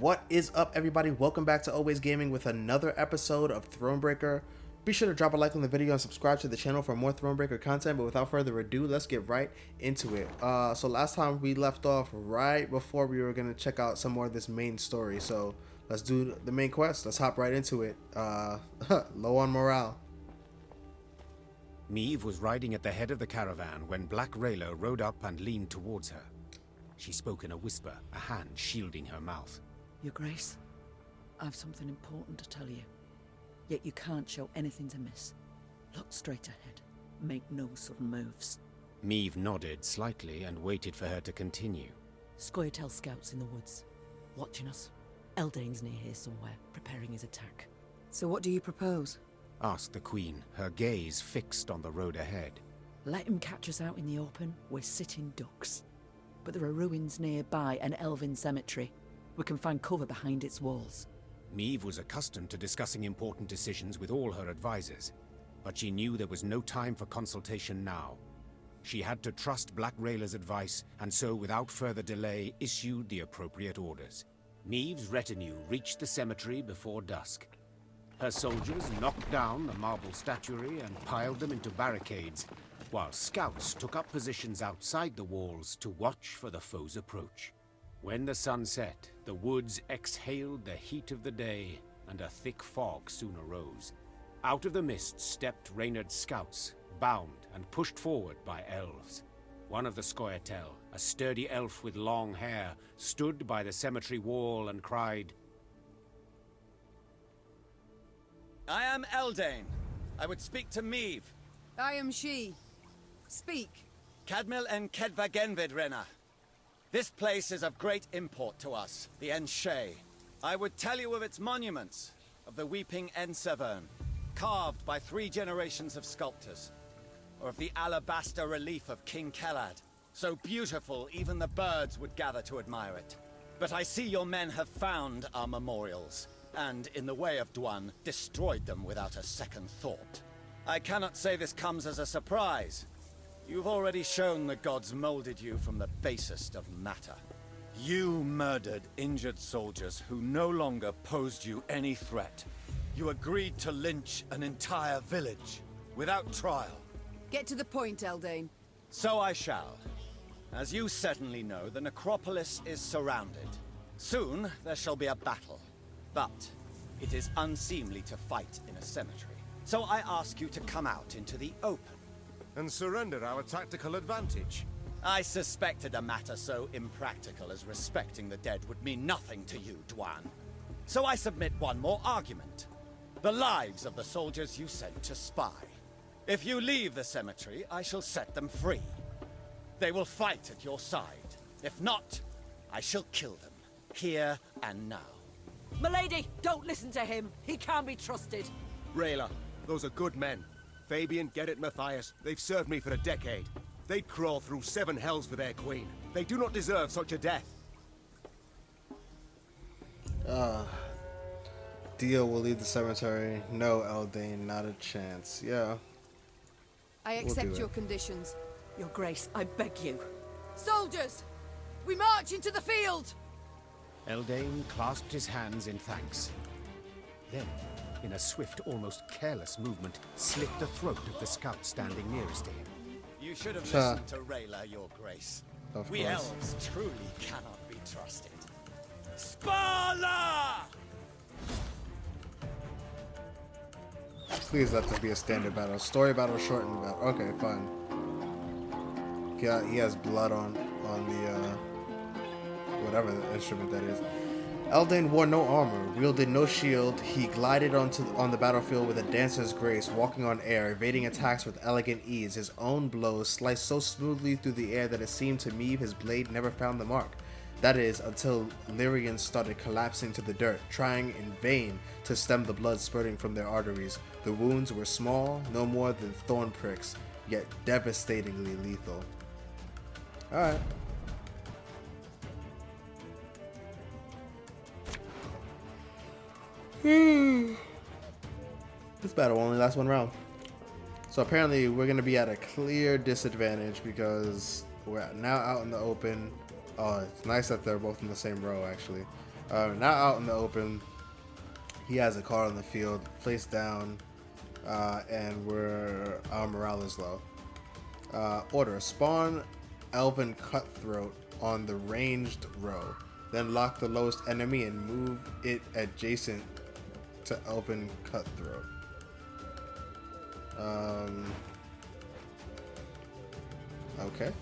What is up, everybody? Welcome back to Always Gaming with another episode of Thronebreaker. Be sure to drop a like on the video and subscribe to the channel for more Thronebreaker content, but without further ado, let's get right into it. So last time we left off right before we were going to check out some more of this main story, so let's do the main quest. Let's hop right into it. Low on morale. Meve was riding at the head of the caravan when Black Rayla rode up and leaned towards her. She spoke in a whisper, a hand shielding her mouth. Your Grace, I've something important to tell you. Yet you can't show anything to miss. Look straight ahead. Make no sudden moves. Meve nodded slightly and waited for her to continue. Scoia'tael scouts in the woods, watching us. Eldain's near here somewhere, preparing his attack. So what do you propose? Asked the Queen, her gaze fixed on the road ahead. Let him catch us out in the open. We're sitting ducks. But there are ruins nearby, an elven cemetery. We can find cover behind its walls. Meve was accustomed to discussing important decisions with all her advisors, but she knew there was no time for consultation now. She had to trust Black Rayla's advice, and so without further delay issued the appropriate orders. Meve's retinue reached the cemetery before dusk. Her soldiers knocked down the marble statuary and piled them into barricades, while scouts took up positions outside the walls to watch for the foe's approach. When the sun set, the woods exhaled the heat of the day, and a thick fog soon arose. Out of the mist stepped Reynard's scouts, bound and pushed forward by elves. One of the Scoia'tael, a sturdy elf with long hair, stood by the cemetery wall and cried, I am Eldain. I would speak to Meve. I am she. Speak. Cadmil and Kedvagenvid Rena. This place is of great import to us, the Enshe. I would tell you of its monuments, of the weeping Ensevern, carved by 3 generations of sculptors, or of the alabaster relief of King Kelad, so beautiful even the birds would gather to admire it. But I see your men have found our memorials, and in the way of Dwan, destroyed them without a second thought. I cannot say this comes as a surprise. You've already shown the gods molded you from the basest of matter. You murdered injured soldiers who no longer posed you any threat. You agreed to lynch an entire village, without trial. Get to the point, Eldain. So I shall. As you certainly know, the necropolis is surrounded. Soon there shall be a battle. But it is unseemly to fight in a cemetery. So I ask you to come out into the open. And surrender our tactical advantage. I suspected a matter so impractical as respecting the dead would mean nothing to you, Dwan. So I submit one more argument. The lives of the soldiers you sent to spy. If you leave the cemetery, I shall set them free. They will fight at your side. If not, I shall kill them, here and now. Milady, don't listen to him. He can't be trusted. Rayla, those are good men. Fabian, Gerrit, Matthias, they've served me for a decade. They'd crawl through 7 hells for their queen. They do not deserve such a death. Dio will leave the cemetery. No, Eldain, not a chance. Yeah. I We'll accept do your it. conditions. Your Grace, I beg you. Soldiers! We march into the field! Eldain clasped his hands in thanks. Then, in a swift, almost careless movement, slit the throat of the scout standing nearest to him. You should have listened to Rayla, your grace. Of We course. elves truly cannot be trusted. Spala! Please let this be a standard battle. Story battle, shortened battle. Okay, fine. Yeah, he has blood on the whatever the instrument that is. Eldain wore no armor, wielded no shield. He glided on the battlefield with a dancer's grace, walking on air, evading attacks with elegant ease. His own blows sliced so smoothly through the air that it seemed to Meve his blade never found the mark. That is, until Lyrians started collapsing to the dirt, trying in vain to stem the blood spurting from their arteries. The wounds were small, no more than thorn pricks, yet devastatingly lethal. Alright. This battle only lasts 1 round. So apparently we're going to be at a clear disadvantage because we're now out in the open. Oh, it's nice that they're both in the same row, actually. Now out in the open, he has a card on the field, face down, and our morale is low. Order: spawn Elven Cutthroat on the ranged row, then lock the lowest enemy and move it adjacent to Elven Cutthroat. Okay.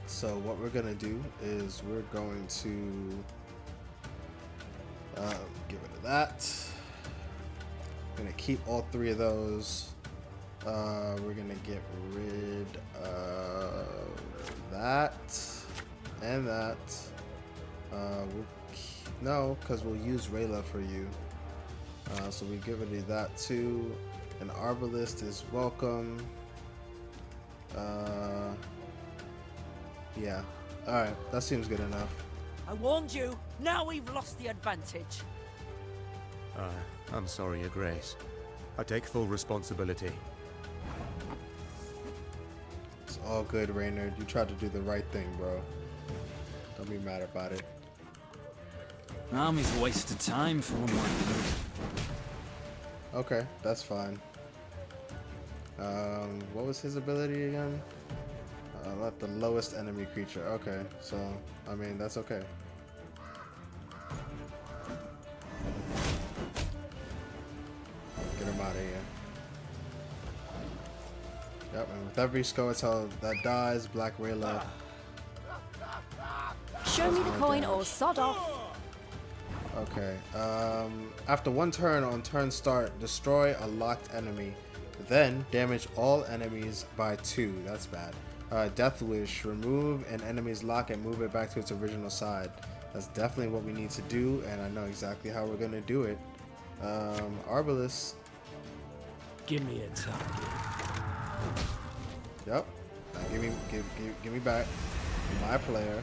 So what we're gonna do is we're going to get rid of that. Gonna keep all three of those. We're gonna get rid of that and that. No, because we'll use Rayla for you. So we get rid of that too. An Arbalist is welcome. Yeah. Alright, that seems good enough. I warned you. Now we've lost the advantage. I'm sorry, Your Grace. I take full responsibility. It's all good, Reynard. You tried to do the right thing, bro. Don't be mad about it. Army's a waste of time for one like you. Okay, that's fine. What was his ability again? Let the lowest enemy creature. Okay, so, I mean, that's okay. Get him out of here. Yep, and with every Scoia'tael that dies, Black Rayla. Show me the coin or sod off. Okay, after one turn on turn start, destroy a locked enemy. Then damage all enemies by 2. That's bad. Death Wish, remove an enemy's lock and move it back to its original side. That's definitely what we need to do, and I know exactly how we're gonna do it. Arbalist. Give me a target. Yep. Now give me back my player.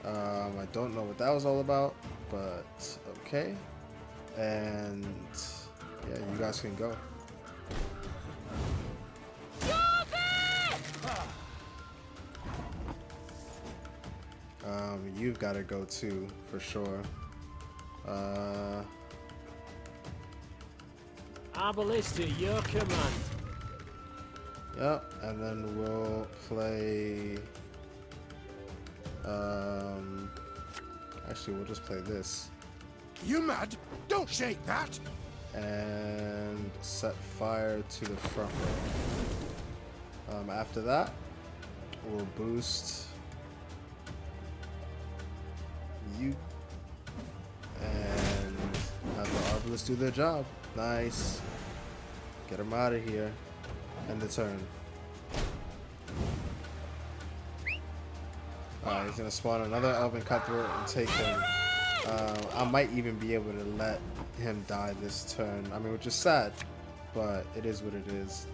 I don't know what that was all about, but okay. And yeah, you guys can go. You've got to go too, for sure. Arbalist at your command. Yep, and then we'll play. Actually, we'll just play this. You mad? Don't shake that! And set fire to the front row. After that, we'll boost you and have the Arbalist do their job. Nice. Get them out of here. End the turn. Alright, he's gonna spawn another Elven Cutthroat and take him. I might even be able to let him die this turn. I mean, which is sad, but it is what it is.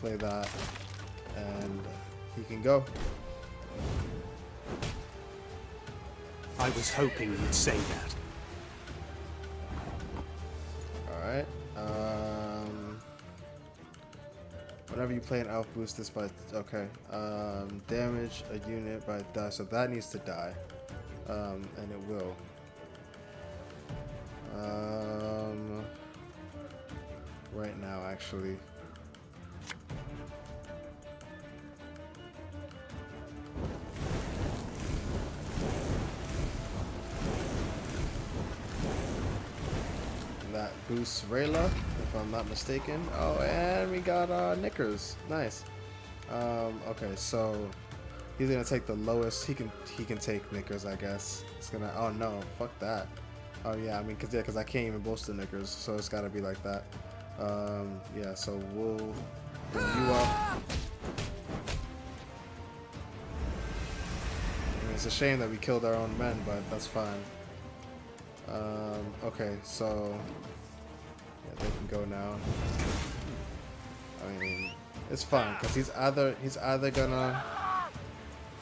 Play that, and he can go. I was hoping you'd say that. Alright. Whenever you play an elf, boost this by okay. Damage a unit by die, so that needs to die. And it will. Right now, actually. That boosts Rayla, if I'm not mistaken. Oh, and we got Knickers. Nice. Okay, so he's gonna take the lowest. He can take Knickers, I guess. It's gonna. Oh no, fuck that. Oh yeah, I mean, cause I can't even boast the Knickers, so it's gotta be like that. Yeah, so we'll bring you up. I mean, it's a shame that we killed our own men, but that's fine. Okay, so yeah, they can go now. I mean, it's fine because he's either gonna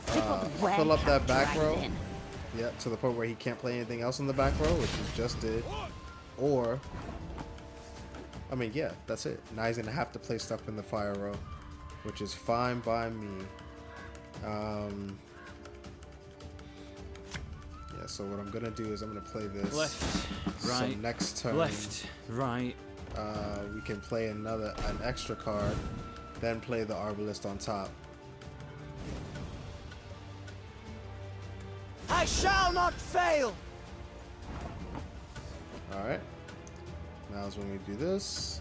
fill up that back row, yeah, to the point where he can't play anything else in the back row, which he just did, or I mean, yeah, that's it. Now he's gonna have to play stuff in the fire row, which is fine by me. so what I'm gonna do is I'm gonna play this. Left, So right, next turn, left, right. we can play an extra card, then play the Arbalist on top. I shall not fail! Alright. Now is when we do this.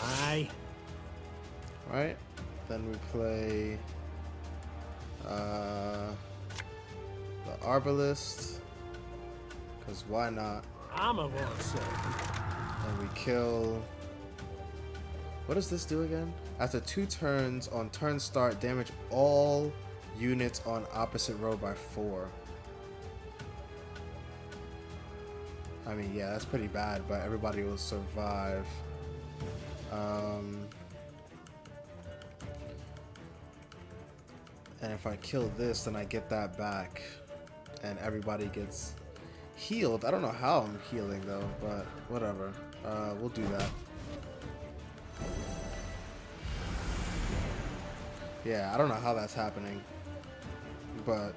Aye. Right. Then we play the Arbalist. Because why not? I'm a war, sir. And we kill. What does this do again? After 2 turns, on turn start, damage all units on opposite row by 4. I mean, yeah, that's pretty bad, but everybody will survive. And if I kill this, then I get that back. And everybody gets healed. I don't know how I'm healing, though, but whatever. We'll do that. Yeah, I don't know how that's happening, but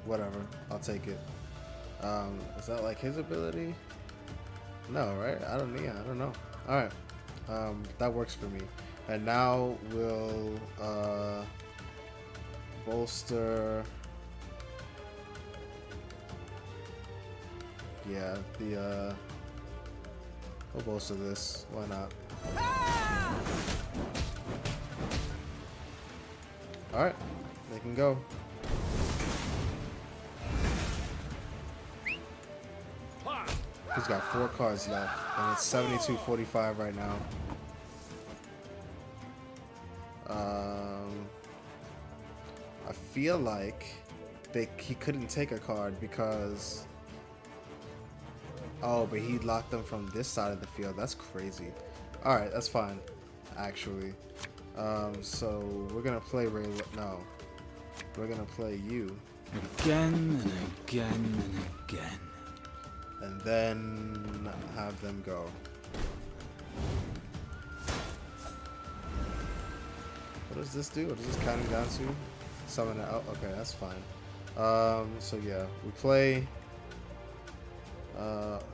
whatever. I'll take it. Is that like his ability? No, right? I don't know. All right. That works for me. And now we'll bolster. Yeah, we'll bolster this. Why not? All right, they can go. He's got 4 cards left, and it's 72-45 right now. I feel like he couldn't take a card because. Oh, but he locked them from this side of the field. That's crazy. All right, that's fine, actually. So we're gonna play Ray. No, we're gonna play you. Again and again and again. And then have them go. What does this do? What is this counting down to? Summon it out. Okay, that's fine. So yeah, we play.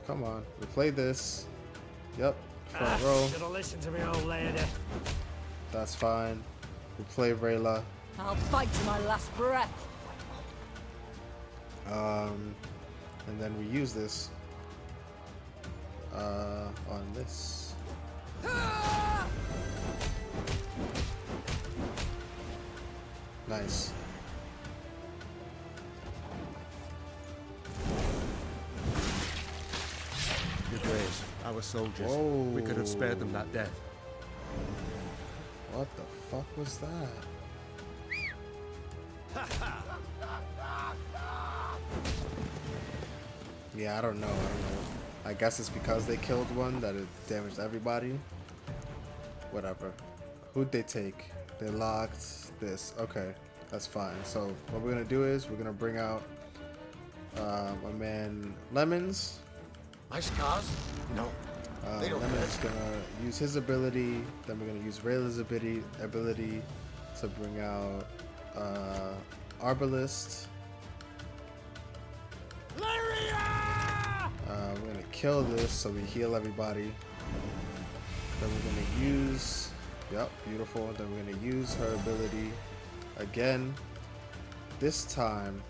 Come on, we play this. Yep, front row. Should have listened to me, old lady. That's fine. We play Rayla. I'll fight to my last breath. And then we use this on this. Nice. Your grace, our soldiers. Whoa. We could have spared them that death. What the fuck was that? Yeah, I don't know. I guess it's because they killed one that it damaged everybody. Whatever. Who'd they take? They locked this. Okay, that's fine. So what we're gonna do is we're gonna bring out my man Lemons. My scars? No. They don't Lemon's gonna use his ability. Then we're gonna use Rayla's ability to bring out Arbalist. Lyria! We're gonna kill this so we heal everybody. Then we're gonna use, yep, beautiful. Then we're gonna use her ability again. This time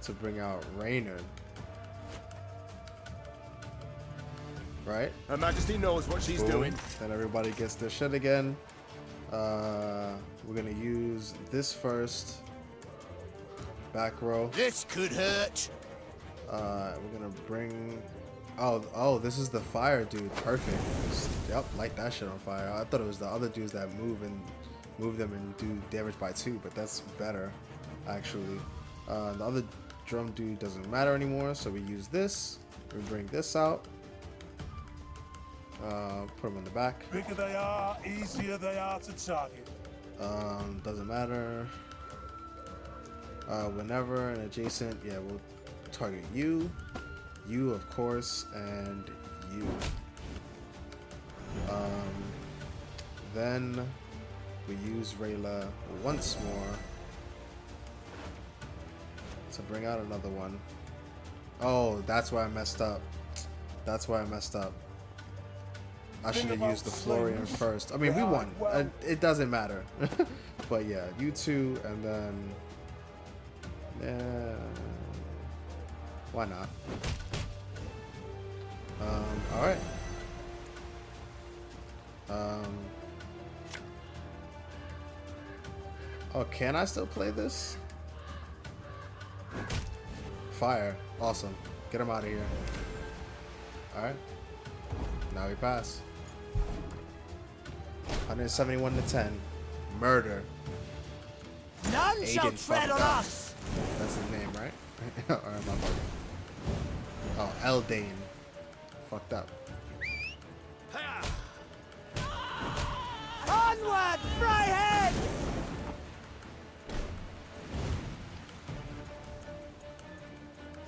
to bring out Reynard. Right? Her Majesty knows what she's doing. Then everybody gets their shit again. We're gonna use this first. Back row. This could hurt. We're gonna bring. Oh, this is the fire dude. Perfect. Yep, light that shit on fire. I thought it was the other dudes that move them and do damage by 2, but that's better, actually. The other drum dude doesn't matter anymore, so we use this. We bring this out. Put them in the back. Bigger they are, easier they are to target. Doesn't matter. Whenever an adjacent, yeah, we'll target you, of course, and you. then we use Rayla once more to bring out another one. Oh, that's why I messed up. That's why I messed up. I should have used the Florian first. I mean, we won. It doesn't matter. But yeah, you two, and then... why not? Alright. Oh, can I still play this? Fire. Awesome. Get him out of here. Alright. Now we pass. 171 to 10. Murder. None shall tread on us! That's his name, right? Or am I bugging? Oh, Eldane. Fucked up. Onward, Fryhead!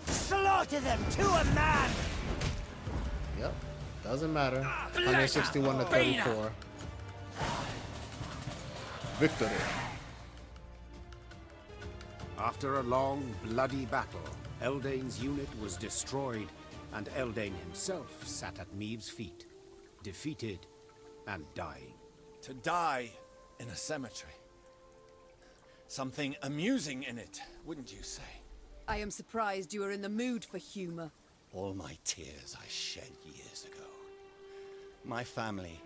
Slaughter them to a man! Yep. Doesn't matter. 161 to 34. Victory. After a long, bloody battle, Eldane's unit was destroyed, and Eldane himself sat at Meve's feet, defeated and dying. To die in a cemetery. Something amusing in it, wouldn't you say? I am surprised you are in the mood for humor. All my tears I shed years ago. My family,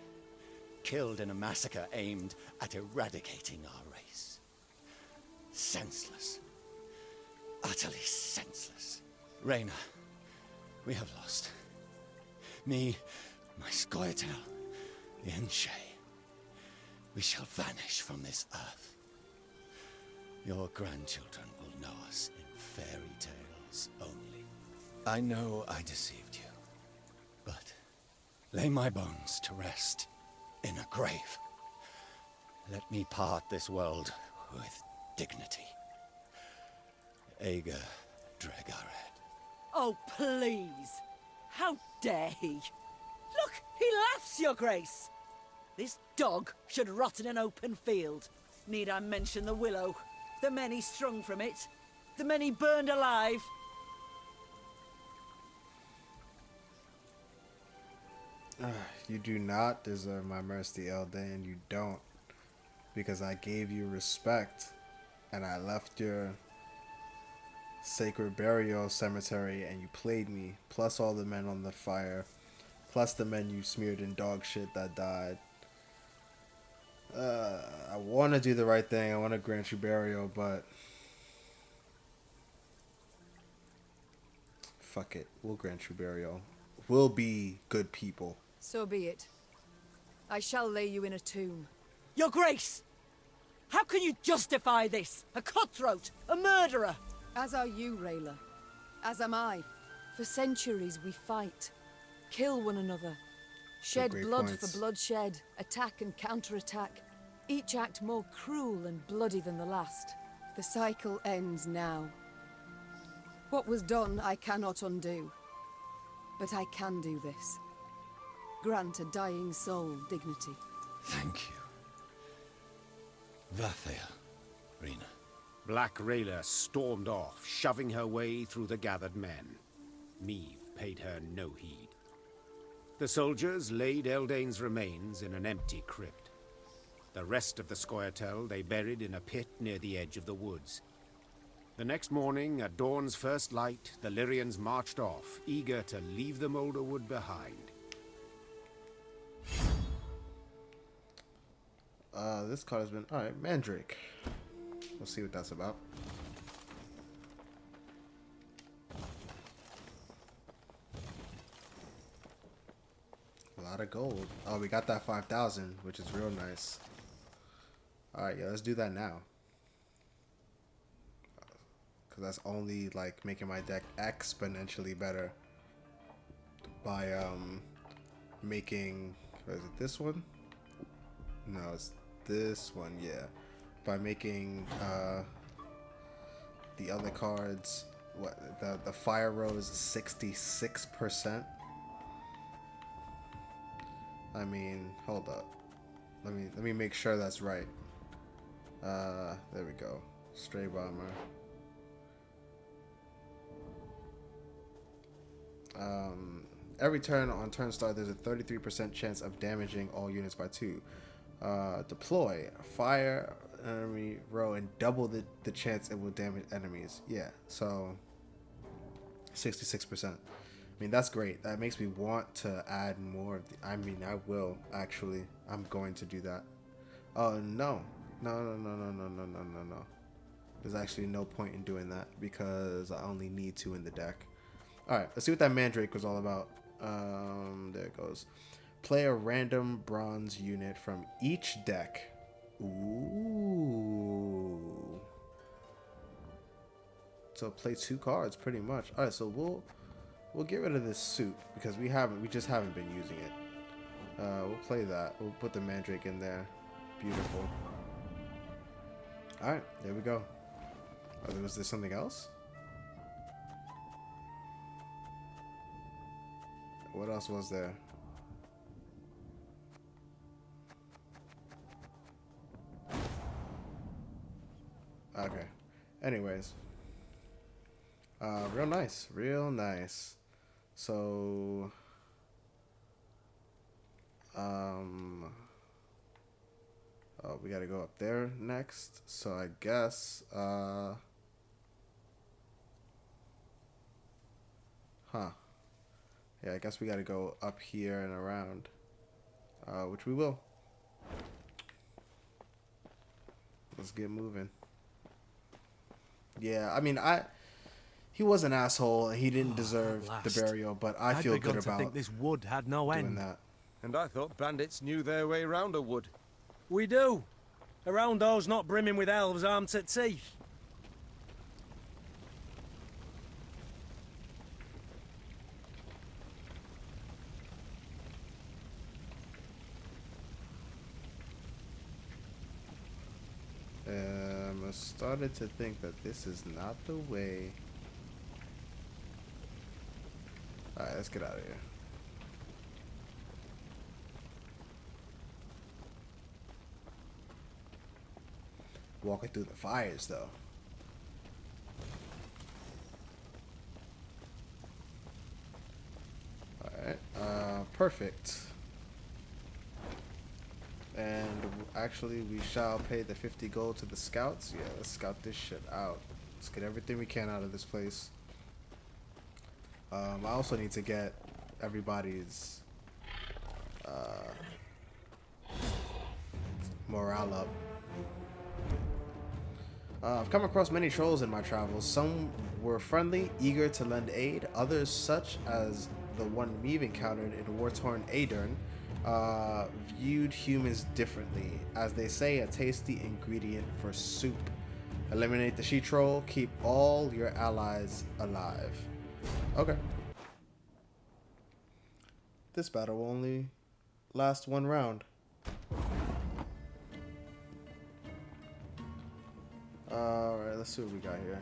killed in a massacre aimed at eradicating our race. Senseless. Utterly senseless. Reyna, we have lost. Me, my Scoia'tael, the Enshe. We shall vanish from this earth. Your grandchildren will know us in fairy tales only. I know I deceived you, but lay my bones to rest in a grave. Let me part this world with dignity. Ager Dregared. Oh, please! How dare he? Look, he laughs, Your Grace! This dog should rot in an open field. Need I mention the willow? The many strung from it? The many burned alive? You do not deserve my mercy, Eldane. You don't. Because I gave you respect. And I left your sacred burial cemetery and you played me. Plus all the men on the fire. Plus the men you smeared in dog shit that died. I want to do the right thing. I want to grant you burial, but... fuck it. We'll grant you burial. We'll be good people. So be it. I shall lay you in a tomb. Your Grace! How can you justify this? A cutthroat, a murderer! As are you, Rayla. As am I. For centuries we fight. Kill one another. Shed blood points. for bloodshed. Attack and counterattack. Each act more cruel and bloody than the last. The cycle ends now. What was done I cannot undo. But I can do this. Grant a dying soul dignity. Thank you. Vathea, Rena. Black Rayla stormed off, shoving her way through the gathered men. Meve paid her no heed. The soldiers laid Eldane's remains in an empty crypt. The rest of the Scoia'tael they buried in a pit near the edge of the woods. The next morning, at dawn's first light, the Lyrians marched off, eager to leave the Moulderwood behind. This card has been... alright, Mandrake. We'll see what that's about. A lot of gold. Oh, we got that 5,000, which is real nice. Alright, yeah, let's do that now. Because that's only, like, making my deck exponentially better. By, making... is it this one? No, it's this one, yeah. By making, the other cards... what, the Fire Rose 66%? I mean, hold up. Let me make sure that's right. There we go. Stray bomber. Every turn on turn start, there's a 33% chance of damaging all units by 2. Deploy, fire enemy row, and double the chance it will damage enemies. Yeah, so 66%. I mean, that's great. That makes me want to add more of the, I mean, I will actually. I'm going to do that. Oh, no. No. There's actually no point in doing that because I only need 2 in the deck. Alright, let's see what that Mandrake was all about. There it goes. Play a random bronze unit from each deck. Ooh. So play 2 cards pretty much. Alright, so we'll get rid of this suit because we just haven't been using it. We'll play that. We'll put the Mandrake in there. Beautiful. Alright, there we go. Oh, was there something else? What else was there? Okay. Anyways. Real nice. Real nice. So... Oh, we gotta go up there next. So I guess... Huh. Yeah, I guess we gotta go up here and around. Which we will. Let's get moving. Yeah, I mean, he was an asshole and he didn't deserve the burial, but I feel good about think this wood had no doing end. that. And I thought bandits knew their way round a wood. We do. Around those not brimming with elves armed to teeth. I started to think that this is not the way. Alright, let's get out of here. Walking through the fires, though. Alright, perfect. And actually, we shall pay the 50 gold to the scouts. Yeah, let's scout this shit out. Let's get everything we can out of this place. I also need to get everybody's morale up. I've come across many trolls in my travels. Some were friendly, eager to lend aid. Others, such as the one Meve encountered in war-torn Aedern, viewed humans differently. As they say, a tasty ingredient for soup. Eliminate the she-troll. Keep all your allies alive. Okay. This battle will only last 1 round. Alright, let's see what we got here.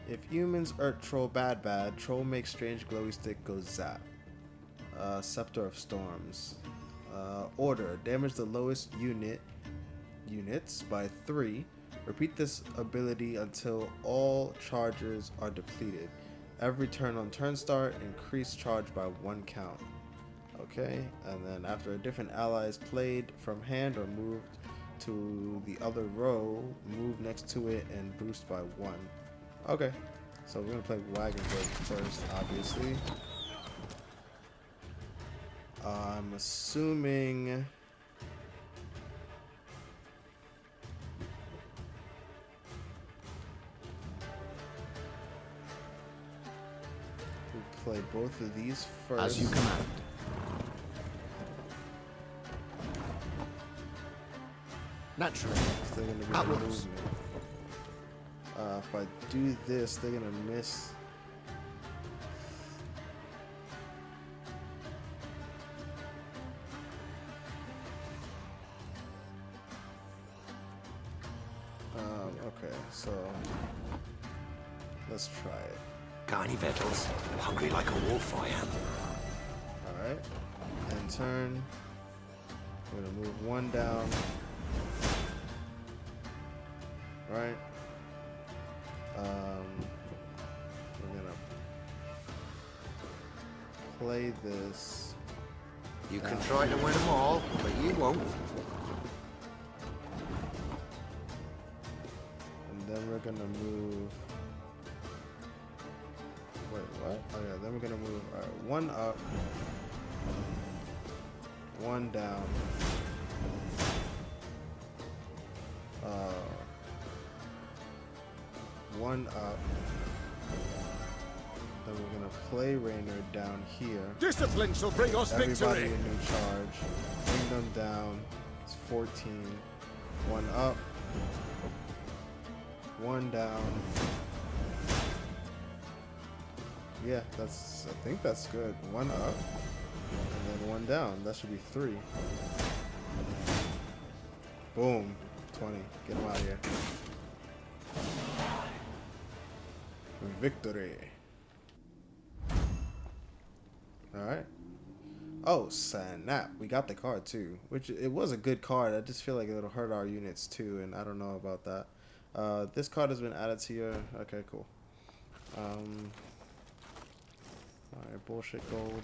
If humans urt troll bad, troll makes strange glowy stick go zap. Scepter of Storms. Order, damage the lowest units by 3. Repeat this ability until all chargers are depleted. Every turn on turn start, increase charge by 1 count. Okay, and then after a different ally is played from hand or moved to the other row, move next to it and boost by 1. Okay, so we're gonna play Wagonburg first, obviously. I'm assuming we'll play both of these first. As you command. Naturally. They're gonna be Outwards. movement. If I do this, they're gonna miss. Okay, so let's try it. Got any victuals? Hungry like a wolf I am. Alright. And turn. We're gonna move one down. Right. We're gonna play this. You can try to win them all, but you won't. And then we're gonna move. Wait, what? Oh yeah, then we're gonna move. Alright, one up, one down. One up. Then we're gonna play Raynor down here. Discipline shall bring us Everybody victory. in new charge. Bring them down. It's 14. One up. One down. Yeah, that's. I think that's good. One up. And then one down. That should be 3. Boom. 20. Get him out of here. Victory. Alright. Oh, snap. We got the card too. Which, it was a good card. I just feel like it'll hurt our units too, and I don't know about that. This card has been added to your... Okay, cool. Alright, bullshit gold.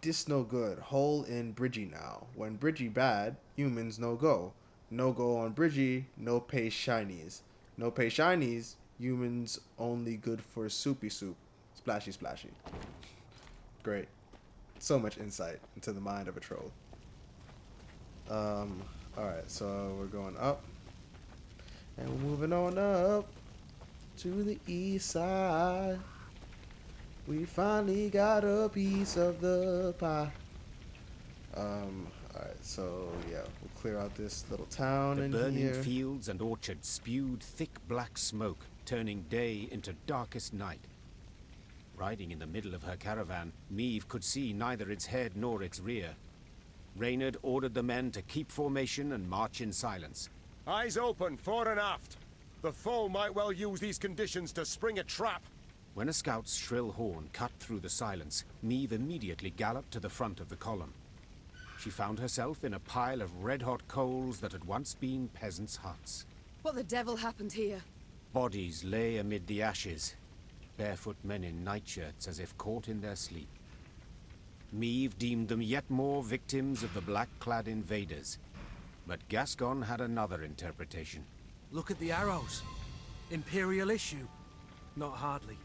This no good. Hole in Bridgie now. When Bridgie bad, humans no go. No go on Bridgie, no pay shinies. No pay shinies, humans only good for soupy soup. Splashy splashy. Great. So much insight into the mind of a troll. Alright, so we're going up. And we're moving on up to the east side. We finally got a piece of the pie. Alright, so yeah, we'll clear out this little town in The burning here. fields and orchards spewed thick black smoke, turning day into darkest night. Riding in the middle of her caravan, Meve could see neither its head nor its rear. Reynard ordered the men to keep formation and march in silence. Eyes open, fore and aft. The foe might well use these conditions to spring a trap. When a scout's shrill horn cut through the silence, Meve immediately galloped to the front of the column. She found herself in a pile of red-hot coals that had once been peasants' huts. What the devil happened here? Bodies lay amid the ashes, barefoot men in nightshirts as if caught in their sleep. Meve deemed them yet more victims of the black-clad invaders. But Gascon had another interpretation. Look at the arrows. Imperial issue? Not hardly.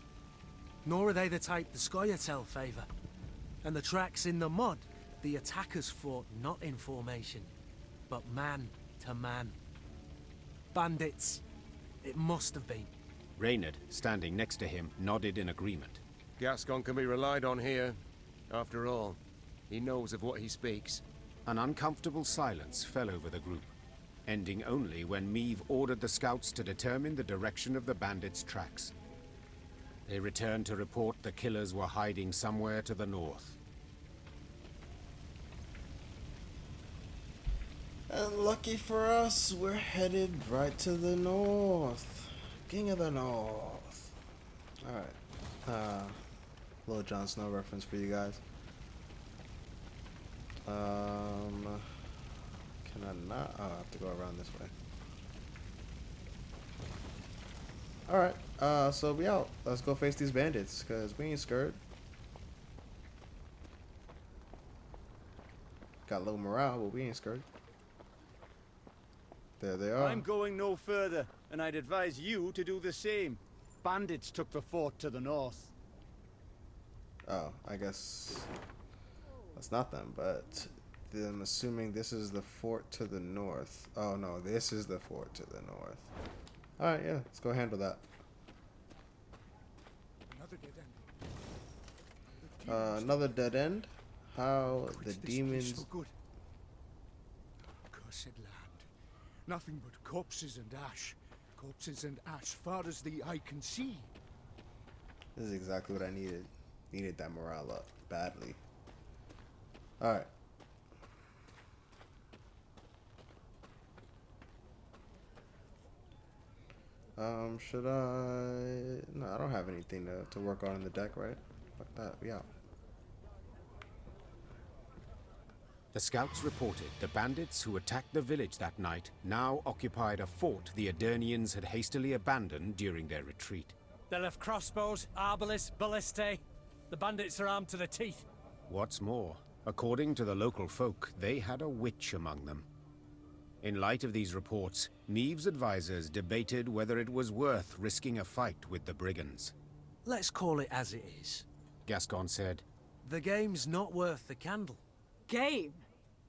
Nor are they the type the Scoia'tael favour. And the tracks in the mud, the attackers fought not in formation, but man to man. Bandits. It must have been. Reynard, standing next to him, nodded in agreement. Gascon can be relied on here. After all, he knows of what he speaks. An uncomfortable silence fell over the group, ending only when Meve ordered the scouts to determine the direction of the bandits' tracks. They returned to report the killers were hiding somewhere to the north. And lucky for us, we're headed right to the north. King of the North. Alright. Little Jon Snow reference for you guys. Can I not? Oh, I have to go around this way. Alright, so we out. Let's go face these bandits, because we ain't scared. Got low morale, but we ain't scared. There they are. I'm going no further, and I'd advise you to do the same. Bandits took the fort to the north. Oh, I guess that's not them, but I'm assuming this is the fort to the north. Oh no, this is the fort to the north. Alright, yeah, let's go handle that. Another dead end? How the demons... Cursed land. Nothing but corpses and ash. Corpses and ash far as the eye can see. This is exactly what I needed. Needed that morale up badly. Alright. Should I... No, I don't have anything to work on in the deck, right? Fuck that, we out. The scouts reported the bandits who attacked the village that night now occupied a fort the Adernians had hastily abandoned during their retreat. They'll have crossbows, arbalists, ballistae. The bandits are armed to the teeth. What's more, according to the local folk, they had a witch among them. In light of these reports, Meve's advisors debated whether it was worth risking a fight with the brigands. Let's call it as it is. Gascon said. The game's not worth the candle. Game?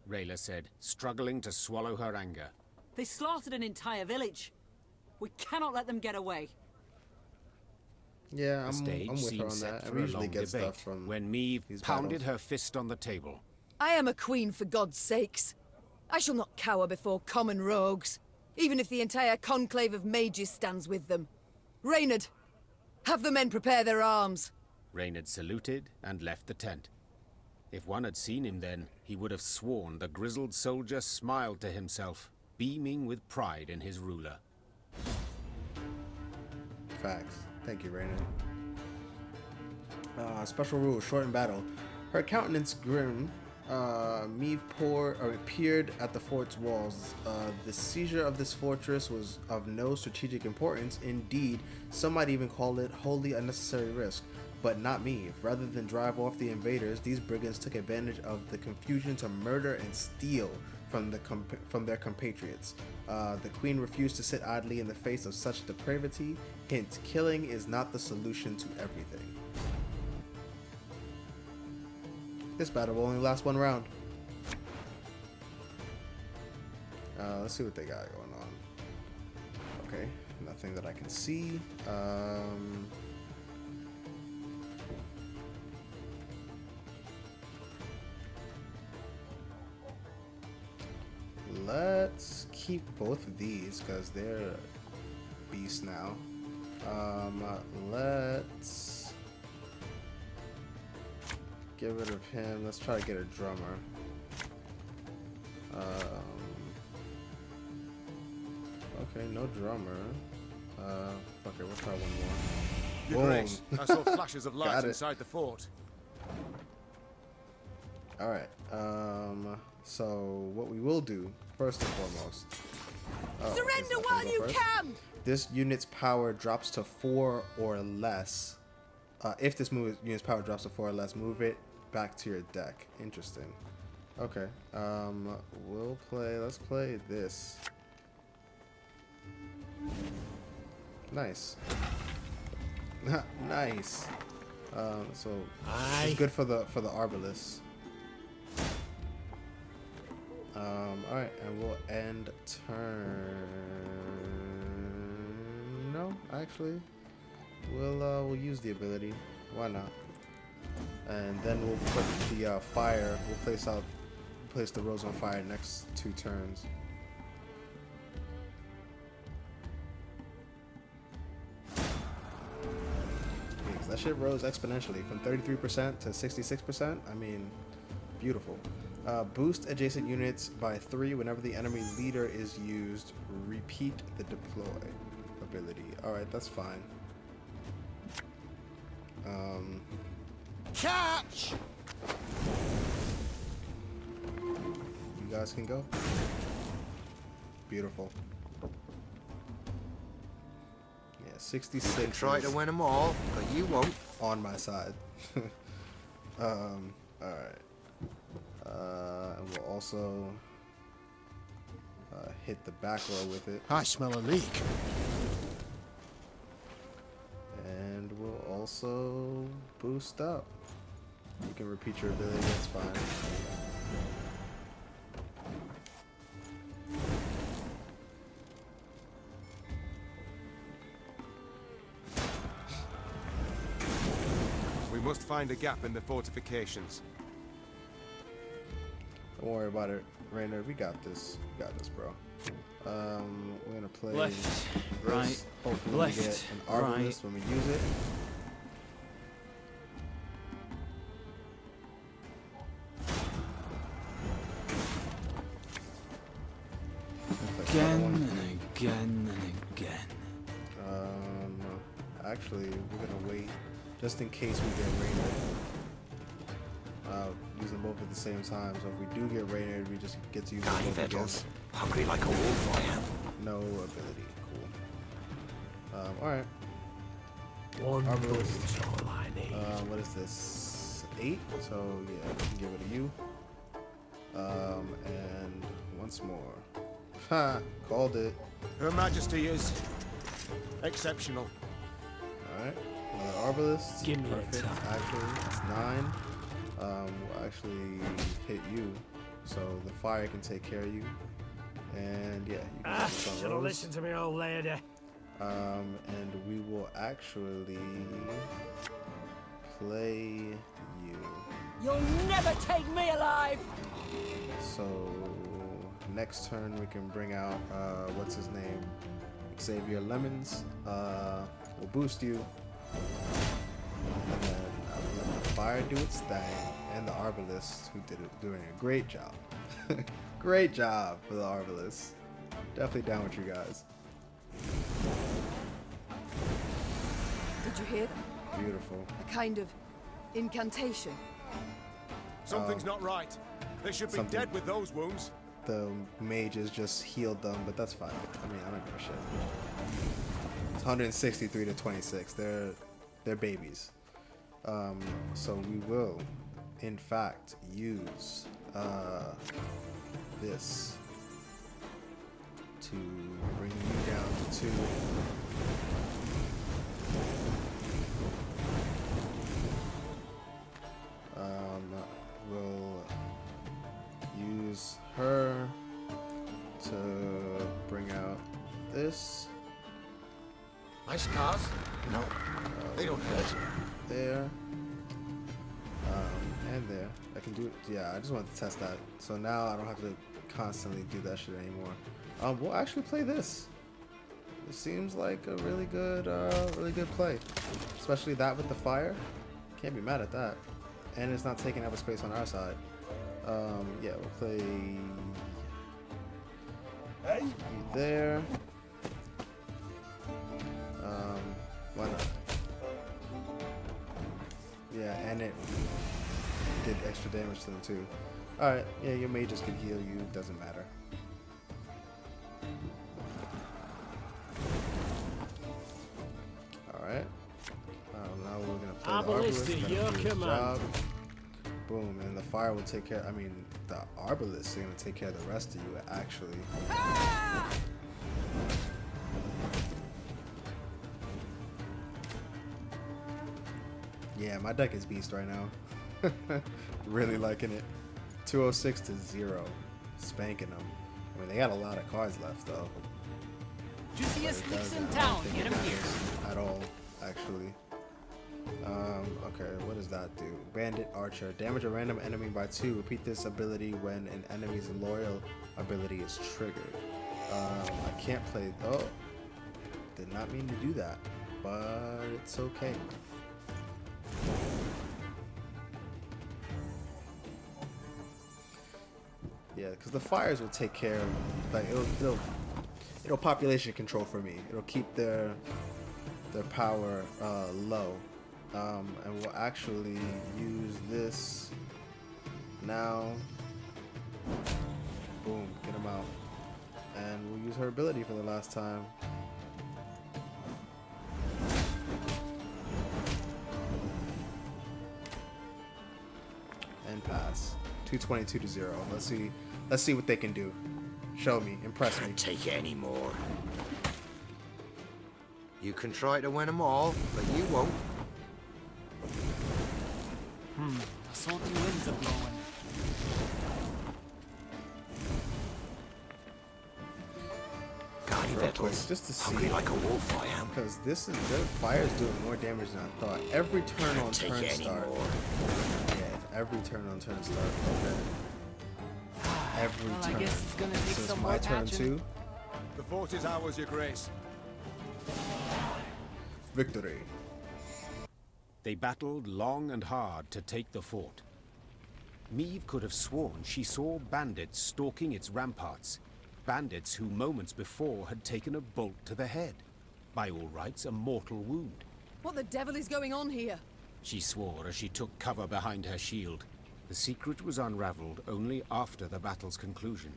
Rayla said, struggling to swallow her anger. They slaughtered an entire village. We cannot let them get away. Yeah, The I'm stage with her seemed on set that. I for a usually long get debate stuff from when Meve these pounded battles. her fist on the table. I am a queen, for God's sakes. I shall not cower before common rogues, even if the entire conclave of mages stands with them. Reynard, have the men prepare their arms. Reynard saluted and left the tent. If one had seen him then, he would have sworn the grizzled soldier smiled to himself, beaming with pride in his ruler. Facts. Thank you, Raina. Special rule: short in battle. Her countenance grim. Meve peered at the fort's walls. The seizure of this fortress was of no strategic importance. Indeed, some might even call it wholly unnecessary risk. But not Meve. Rather than drive off the invaders, these brigands took advantage of the confusion to murder and steal from their compatriots. The queen refused to sit idly in the face of such depravity. Hint: killing is not the solution to everything. This battle will only last one round. Let's see what they got going on. Okay, nothing that I can see. Let's keep both of these because they're beasts now. Let's get rid of him. Let's try to get a drummer. Okay, no drummer. Okay, we'll try one more. Your Grace, I saw flashes of light Got it. inside the fort. Alright, so what we will do, first and foremost... Surrender while you can! This unit's power drops to 4 or less. If this unit's power drops to 4 or less, move it back to your deck. Interesting. Okay, let's play this. Nice. Nice. So, it's good for the Arbalest. Alright, and we'll end turn. No, actually, we'll use the ability. Why not? And then we'll put the fire. We'll place the rose on fire next 2 turns. Because that shit rose exponentially from 33% to 66%. I mean, beautiful. Boost adjacent units by 3 whenever the enemy leader is used. Repeat the deploy ability. Alright, that's fine. Catch! You guys can go. Beautiful. Yeah, 66. You can try to win them all, but you won't. On my side. Alright. And we'll also hit the back row with it. I smell a leak. And we'll also boost up. You can repeat your ability, that's fine. We must find a gap in the fortifications. Don't worry about it, Rainer. We got this. We got this, bro. We're gonna play Left, this. right, Hopefully left, we get an Arbalest when we use it. Again and again and again. Actually, we're gonna wait just in case we get Rainer. Using both at the same time. So if we do get raided, we just get to use Tiny both again. Vettles, hungry like a wolf I am. No ability. Cool. Alright. One Arbalist. is all I need. What is this? 8? So yeah, we can give it to you. And once more. Ha! Called it. Her Majesty is exceptional. Alright. Another Arbalist. Give me a Perfect. time. Actually, it's 9. We'll actually hit you. So the fire can take care of you. And yeah, you can focus on Should have Rose. listened to me, old lady. And we will actually play you. You'll never take me alive! So next turn we can bring out what's his name? Xavier Lemons. We'll boost you. And then I'll let the fire do its thing. And the Arbalist, who doing a great job. Great job for the Arbalist. Definitely down with you guys. Did you hear them? Beautiful. A kind of incantation. Something's not right. They should be something- dead with those wounds. The mages just healed them, but that's fine. I mean, I don't give a shit. It's 163 to 26. They're babies. So we will, in fact, use this to bring you down to 2. We'll use her to bring out this. My scars? No, they don't hurt. There. And there. I can do it. Yeah, I just wanted to test that. So now I don't have to constantly do that shit anymore. We'll actually play this. It seems like a really good play. Especially that with the fire. Can't be mad at that. And it's not taking up space on our side. Yeah, we'll play you there. Why not? Yeah, and it did extra damage to them too. Alright, yeah, your mages can heal you, doesn't matter. Alright. Now we're gonna play the Arbalist. Arbalist, Let your him do his command. job. Boom, and the fire will take care. I mean, the Arbalist is gonna take care of the rest of you, actually. Yeah, my deck is beast right now. Really liking it. 206 to 0. Spanking them. I mean, they got a lot of cards left, though. Juiciest But it licks in doesn't, town, I don't get think 'em it here. matters at all, actually. Okay, what does that do? Bandit Archer. Damage a random enemy by 2. Repeat this ability when an enemy's loyal ability is triggered. I can't play... Oh. Did not mean to do that. But it's okay. Yeah, because the fires will take care of... Like, it'll population control for me. It'll keep their power low. And we'll actually use this now. Boom, get him out. And we'll use her ability for the last time. And pass. 222 to 0. Let's see what they can do. Show me, impress me. Can't take it anymore. You can try to win them all, but you won't. The salty winds are blowing. Tiny Real quick, Vettles, just to see. hungry like a wolf I am. Because this is the fire's doing more damage than I thought. Every turn on Take turn it start. anymore. Yeah, every turn on turn start. Okay. Every Well, turn. I guess it's gonna take This is some my more turn patching. too. The fort is ours, Your Grace. Victory. They battled long and hard to take the fort. Meve could have sworn she saw bandits stalking its ramparts. Bandits who moments before had taken a bolt to the head. By all rights, a mortal wound. What the devil is going on here? She swore as she took cover behind her shield. The secret was unraveled only after the battle's conclusion.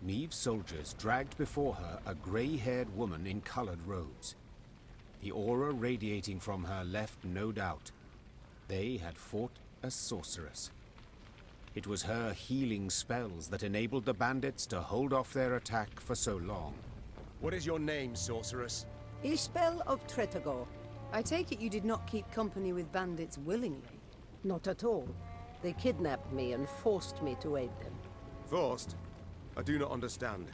Meve's soldiers dragged before her a grey-haired woman in colored robes. The aura radiating from her left no doubt. They had fought a sorceress. It was her healing spells that enabled the bandits to hold off their attack for so long. What is your name, sorceress? Ispel of Tretagor. I take it you did not keep company with bandits willingly? Not at all. They kidnapped me and forced me to aid them. Forced? I do not understand.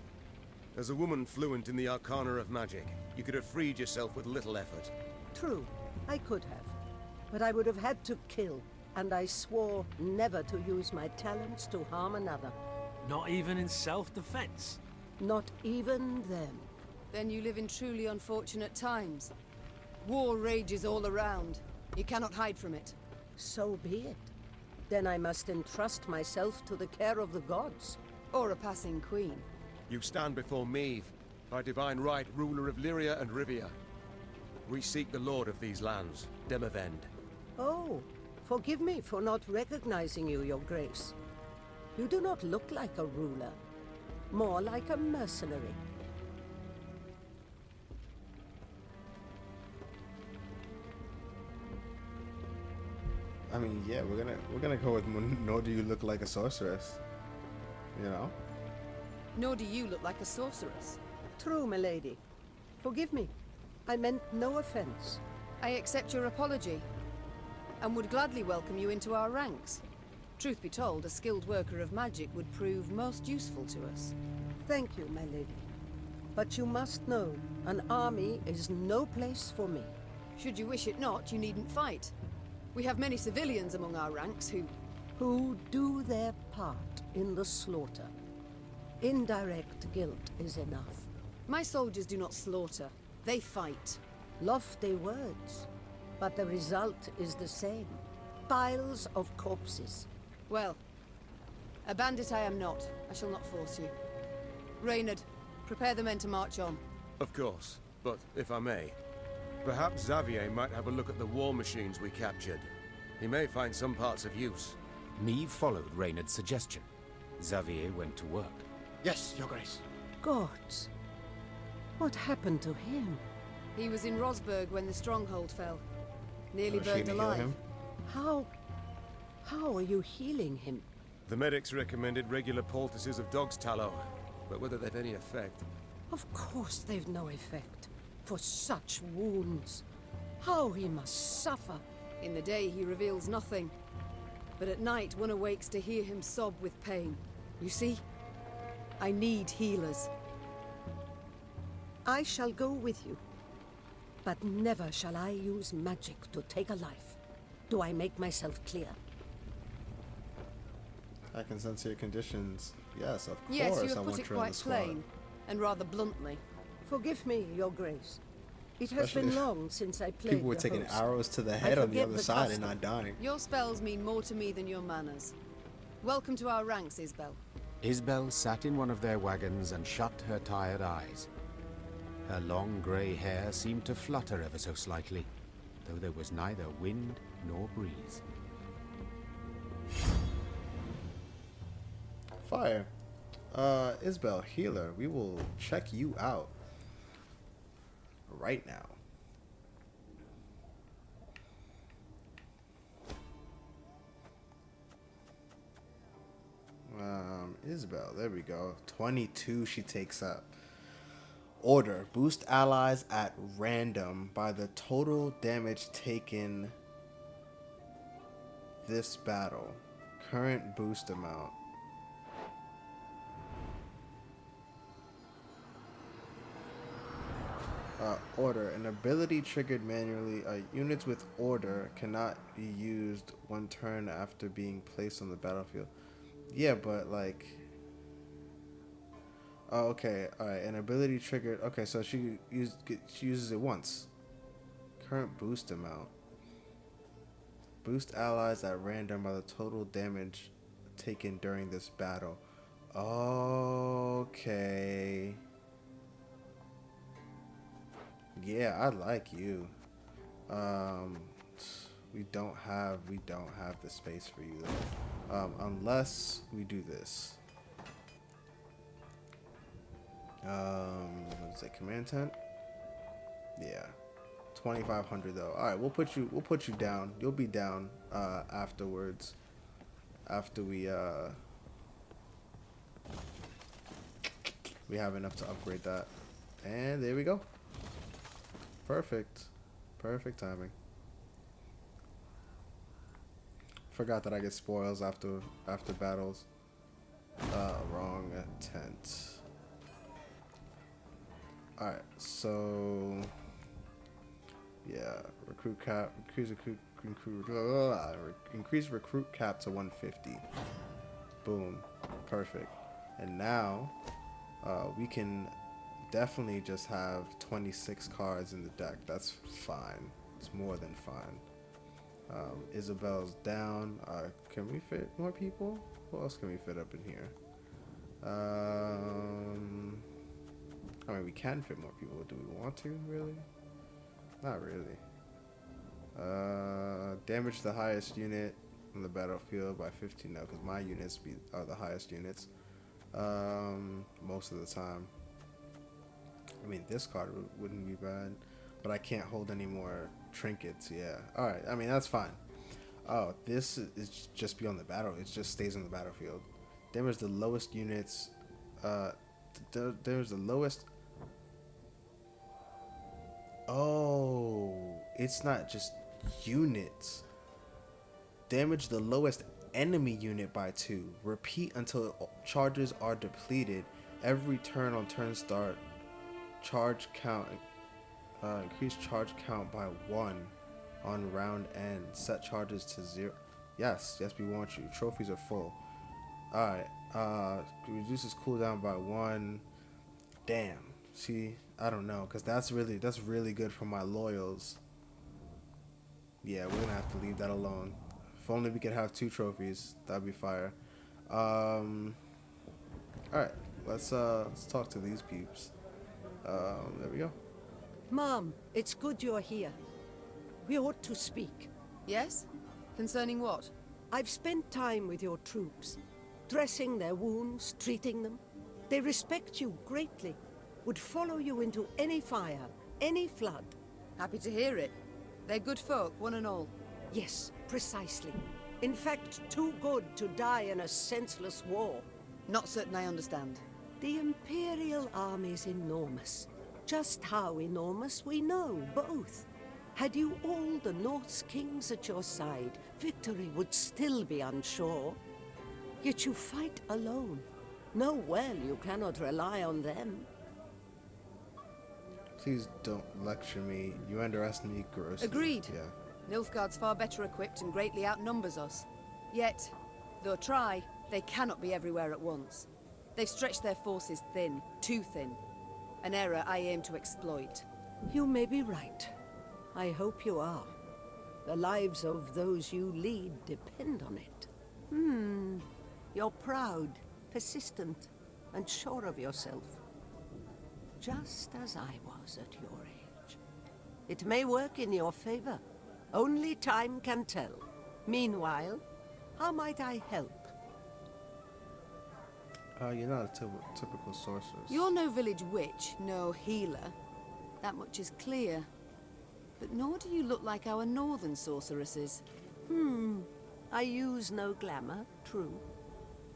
As a woman fluent in the arcana of magic, you could have freed yourself with little effort. True, I could have. But I would have had to kill, and I swore never to use my talents to harm another. Not even in self-defense? Not even then. Then you live in truly unfortunate times. War rages all around. You cannot hide from it. So be it. Then I must entrust myself to the care of the gods. Or a passing queen. You stand before Meve, by divine right ruler of Lyria and Rivia. We seek the lord of these lands, Demavend. Oh, forgive me for not recognizing you, your grace. You do not look like a ruler. More like a mercenary. I mean, yeah, we're gonna go with nor do you look like a sorceress. You know? Nor do you look like a sorceress. True, milady. Forgive me. I meant no offense. I accept your apology, and would gladly welcome you into our ranks. Truth be told, a skilled worker of magic would prove most useful to us. Thank you, my lady. But you must know, an army is no place for me. Should you wish it not, you needn't fight. We have many civilians among our ranks who do their part in the slaughter. Indirect guilt is enough. My soldiers do not slaughter. They fight. Lofty words, but the result is the same. Piles of corpses. Well, a bandit I am not. I shall not force you. Reynard, prepare the men to march on. Of course, but if I may, perhaps Xavier might have a look at the war machines we captured. He may find some parts of use. Meve followed Reynard's suggestion. Xavier went to work. Yes, Your Grace. Gods. What happened to him? He was in Rosberg when the stronghold fell. Nearly burned alive. How are you healing him? The medics recommended regular poultices of dog's tallow, but whether they've any effect... Of course they've no effect. For such wounds. How he must suffer. In the day he reveals nothing. But at night one awakes to hear him sob with pain. You see? I need healers. I shall go with you. But never shall I use magic to take a life. Do I make myself clear? I can sense your conditions. Yes, of course. Yes, you I have want put it you in quite the squad. plain, and rather bluntly. Forgive me, Your Grace. It has Especially been long since I played People were the taking host. arrows to the I head on the forget other the side and custom. not dying. Your spells mean more to me than your manners. Welcome to our ranks, Isbel. Isbel sat in one of their wagons and shut her tired eyes. Her long grey hair seemed to flutter ever so slightly, though there was neither wind nor breeze. Fire. Isbel, healer, we will check you out right now. Isbel, there we go. 22 she takes up. Order, boost allies at random by the total damage taken this battle. Current boost amount. Order, an ability triggered manually. Units with order cannot be used one turn after being placed on the battlefield. Yeah, but like... Oh, okay, alright, an ability triggered... Okay, so she uses it once. Current boost amount. Boost allies at random by the total damage taken during this battle. Okay. Yeah, I like you. We don't have the space for you though. Unless we do this. What is it? Command tent? Yeah. 2,500 though. All right, we'll put you down. You'll be down afterwards. After we have enough to upgrade that. And there we go. Perfect. Perfect timing. Forgot that I get spoils after battles. Wrong tent. Alright, so yeah, increase recruit cap to 150. Boom. Perfect. And now we can definitely just have 26 cards in the deck. That's fine. It's more than fine. Isabel's down. Can we fit more people? Who else can we fit up in here? I mean, we can fit more people. Do we want to, really? Not really. Damage the highest unit on the battlefield by 15. No, because my units are the highest units. Most of the time. I mean, this card wouldn't be bad. But I can't hold any more trinkets, yeah. Alright, I mean, that's fine. Oh, this is just beyond the battle. It just stays on the battlefield. Damage the lowest units. There's the lowest. Oh, it's not just units. Damage the lowest enemy unit by 2. Repeat until charges are depleted. Every turn on turn start. Charge count. Increase charge count by 1 on round end. Set charges to 0. Yes, we want you. Trophies are full. Alright. Reduces cooldown by 1. Damn. See, I don't know, because that's really good for my loyals. Yeah, we're gonna have to leave that alone. If only we could have 2 trophies, that'd be fire. Alright, let's talk to these peeps. There we go. Mom, it's good you're here. We ought to speak. Yes? Concerning what? I've spent time with your troops, dressing their wounds, treating them. They respect you greatly, would follow you into any fire, any flood. Happy to hear it. They're good folk, one and all. Yes, precisely. In fact, too good to die in a senseless war. Not certain I understand. The Imperial army's enormous. Just how enormous we know, both. Had you all the North's kings at your side, victory would still be unsure. Yet you fight alone. Know well you cannot rely on them. Please don't lecture me. You underestimate me grossly. Agreed. Yeah. Nilfgaard's far better equipped and greatly outnumbers us. Yet, though try, they cannot be everywhere at once. They've stretched their forces thin, too thin. An error I aim to exploit. You may be right. I hope you are. The lives of those you lead depend on it. You're proud, persistent, and sure of yourself. Just as I was at your age. It may work in your favor. Only time can tell. Meanwhile, how might I help? You're not a typical sorceress. You're no village witch, no healer. That much is clear. But nor do you look like our northern sorceresses. I use no glamour, true.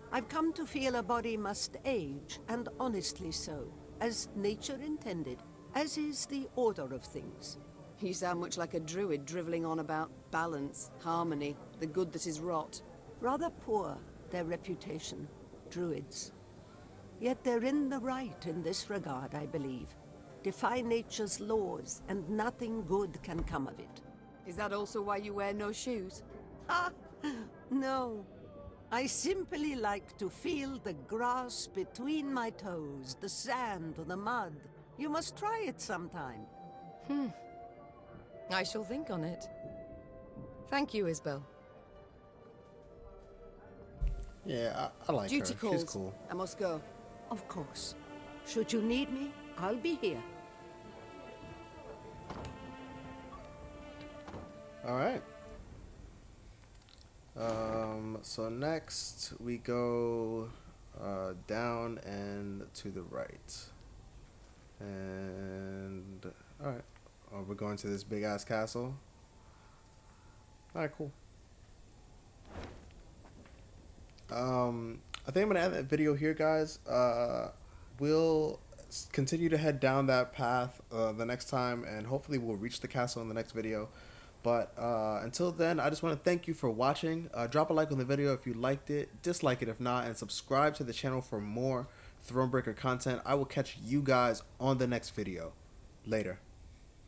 I've come to feel a body must age, and honestly so, as nature intended, as is the order of things. You sound much like a druid drivelling on about balance, harmony, the good that is wrought. Rather poor, their reputation, druids. Yet they're in the right in this regard, I believe. Defy nature's laws, and nothing good can come of it. Is that also why you wear no shoes? Ah, no. I simply like to feel the grass between my toes, the sand or the mud. You must try it sometime. I shall think on it. Thank you, Isabel. Yeah, I like Duty her. calls. She's cool. I must go. Of course. Should you need me, I'll be here. All right. So next we go down and to the right. And alright. We're going to this big ass castle. Alright, cool. I think I'm gonna end that video here, guys. We'll continue to head down that path the next time, and hopefully we'll reach the castle in the next video. But until then, I just want to thank you for watching. Drop a like on the video if you liked it, dislike it if not, and subscribe to the channel for more Thronebreaker content. I will catch you guys on the next video. Later.